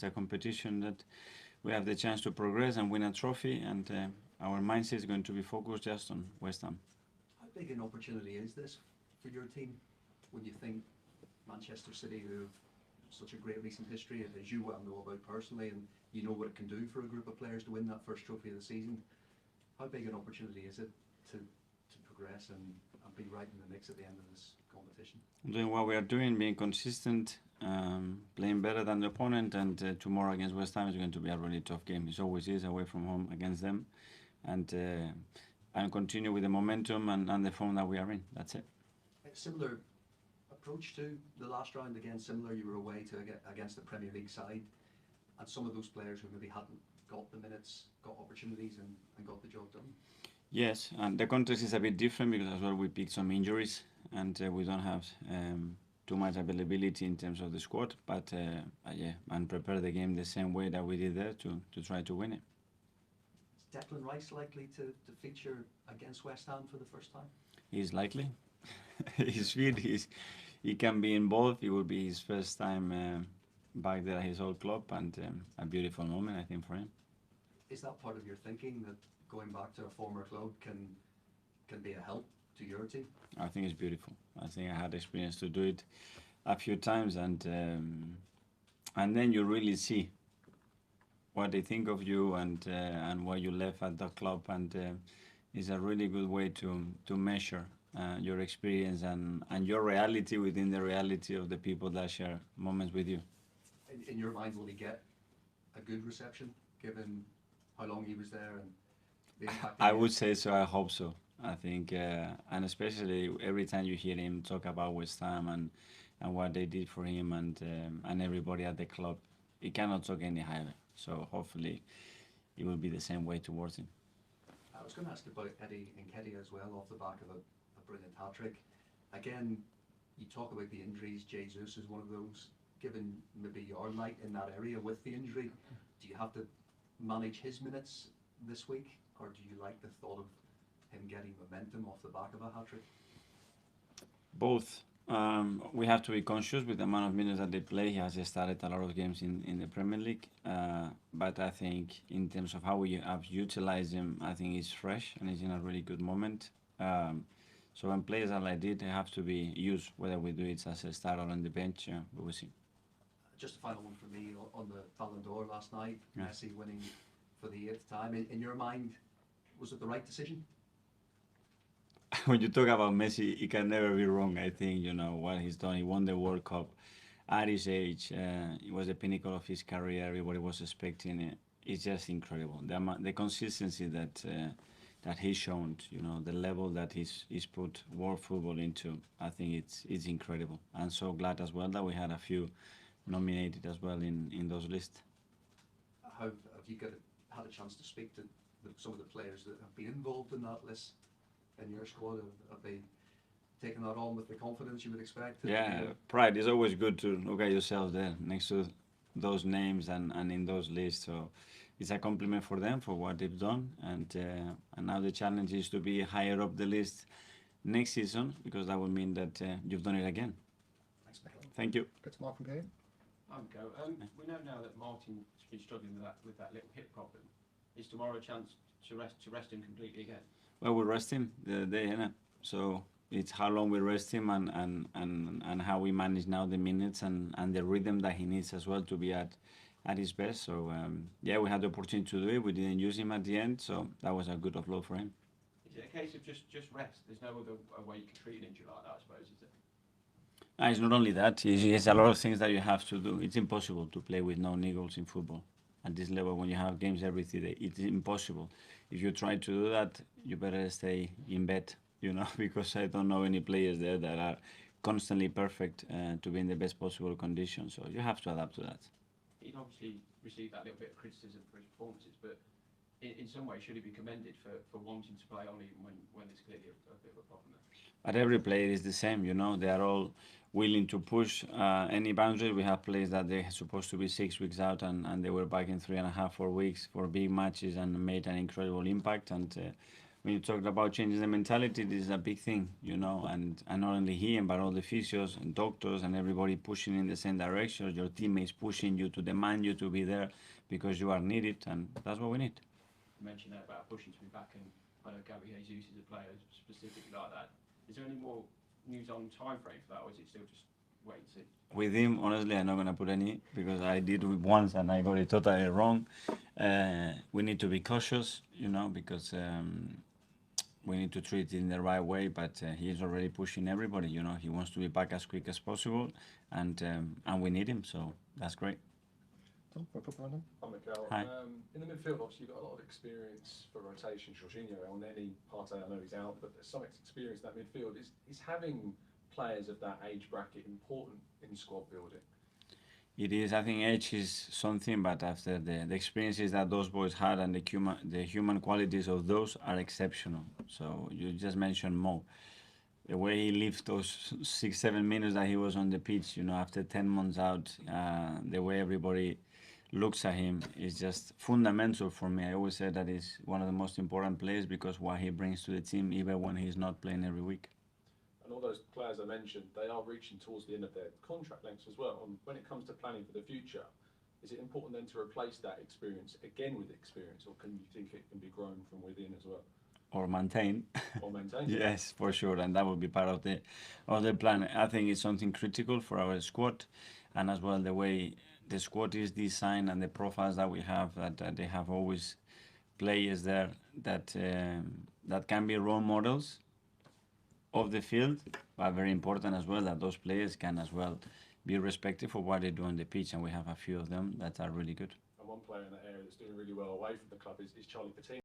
It's a competition that we have the chance to progress and win a trophy, and our mindset is going to be focused just on West Ham. How big an opportunity is this for your team when you think Manchester City, who have such a great recent history, as you well know about personally, and you know what it can do for a group of players to win that first trophy of the season? How big an opportunity is it to progress and be right in the mix at the end of this competition? Doing what we are doing, being consistent, playing better than the opponent, and tomorrow against West Ham is going to be a really tough game. It always is away from home against them, and continue with the momentum and the form that we are in. That's it. A similar approach to the last round, again similar, you were away to against the Premier League side, and some of those players who maybe hadn't got the minutes, got opportunities and got the job done. Yes, and the context is a bit different because as well we picked some injuries, and we don't have too much availability in terms of the squad, but yeah, and prepare the game the same way that we did there to try to win it. Is Declan Rice likely to feature against West Ham for the first time? He's likely. He's fit. He can be involved. It will be his first time back there at his old club, and a beautiful moment, I think, for him. Is that part of your thinking, that going back to a former club can be a help to your team? I think it's beautiful. I think I had experience to do it a few times, and then you really see what they think of you and what you left at the club, and it's a really good way to measure your experience and your reality within the reality of the people that share moments with you. In your mind, will he get a good reception given how long he was there and the impact? I would say so. I hope so. I think, and especially every time you hear him talk about West Ham and what they did for him and everybody at the club, he cannot talk any higher. So hopefully, it will be the same way towards him. I was going to ask about Eddie Nketiah as well, off the back of a brilliant hat-trick. Again, you talk about the injuries. Jesus is one of those. Given maybe your light in that area with the injury, do you have to manage his minutes this week, or do you like the thought of him getting momentum off the back of a hat-trick? Both. We have to be conscious with the amount of minutes that they play. He has started a lot of games in the Premier League, but I think in terms of how we have utilized him, I think he's fresh and he's in a really good moment. So when players are like this, they have to be used, whether we do it as a starter on the bench, we will see. Just a final one for me on the Ballon d'Or last night. Yeah. Messi winning for the 8th time. In your mind, was it the right decision? When you talk about Messi, he can never be wrong. I think what he's done. He won the World Cup at his age. It was the pinnacle of his career. Everybody was expecting it. It's just incredible. The consistency that he's shown. The level that he's put world football into. I think it's incredible. I'm so glad as well that we had a few nominated as well in those lists. Have you had a chance to speak to some of the players that have been involved in that list in your squad? Have they taken that on with the confidence you would expect? Yeah, pride. It's always good to look at yourself there next to those names and in those lists. So it's a compliment for them for what they've done, and now the challenge is to be higher up the list next season, because that will mean that you've done it again. Thanks, Mikel. Thank you. Go to Mark from Gay. We know now that Martin's been struggling with that little hip problem. Is tomorrow a chance to rest him completely again? Well, we'll rest him the day, innit? So it's how long we rest him and how we manage now the minutes and the rhythm that he needs as well to be at his best. So yeah, we had the opportunity to do it. We didn't use him at the end, so that was a good offload for him. Is it a case of just rest? There's no other way you can treat an injury like that, I suppose, is it? It's not only that. It's a lot of things that you have to do. It's impossible to play with no niggles in football. At this level, when you have games every 3 days, it's impossible. If you try to do that, you better stay in bed, because I don't know any players there that are constantly perfect to be in the best possible condition. So you have to adapt to that. He'd obviously received that little bit of criticism for his performances, but in some way, should he be commended for wanting to play only when there's clearly a bit of a problem there? But every player is the same, they are all willing to push any boundary. We have players that they're supposed to be 6 weeks out and they were back in 3.5, 4 weeks for big matches and made an incredible impact. And when you talked about changing the mentality, this is a big thing, and not only him, but all the physios and doctors and everybody pushing in the same direction. Your teammates pushing you to demand you to be there because you are needed, and that's what we need. You mentioned there about pushing to be back, and I know Gabby Jesus is a player specifically like that. Is there any more news on time frame for that, or is it still just wait and see? With him, honestly, I'm not gonna put any because I did it once and I got it totally wrong. We need to be cautious, because we need to treat it in the right way. But he is already pushing everybody. He wants to be back as quick as possible, and we need him. So that's great. Tom, want to put one on? Hi, Mikel. Hi. In the midfield, obviously, you've got a lot of experience for rotation. Jorginho on any part, I know he's out, but there's some experience in that midfield. Is having players of that age bracket important in squad building? It is. I think age is something, but after the experiences that those boys had and the human qualities of those are exceptional. So you just mentioned Mo. The way he lived those 6 7 minutes that he was on the pitch, after 10 months out, the way everybody looks at him is just fundamental for me. I always say that he's one of the most important players because what he brings to the team, even when he's not playing every week. And all those players I mentioned, they are reaching towards the end of their contract lengths as well. And when it comes to planning for the future, is it important then to replace that experience again with experience, or can you think it can be grown from within as well, Or maintain. or maintained? Yes, for sure, and that will be part of the plan. I think it's something critical for our squad, and as well the way the squad is designed and the profiles that we have. That they have always players there that can be role models of the field, but very important as well that those players can as well be respected for what they do on the pitch, and we have a few of them that are really good. And one player in that area that's doing really well away from the club is Charlie Patino.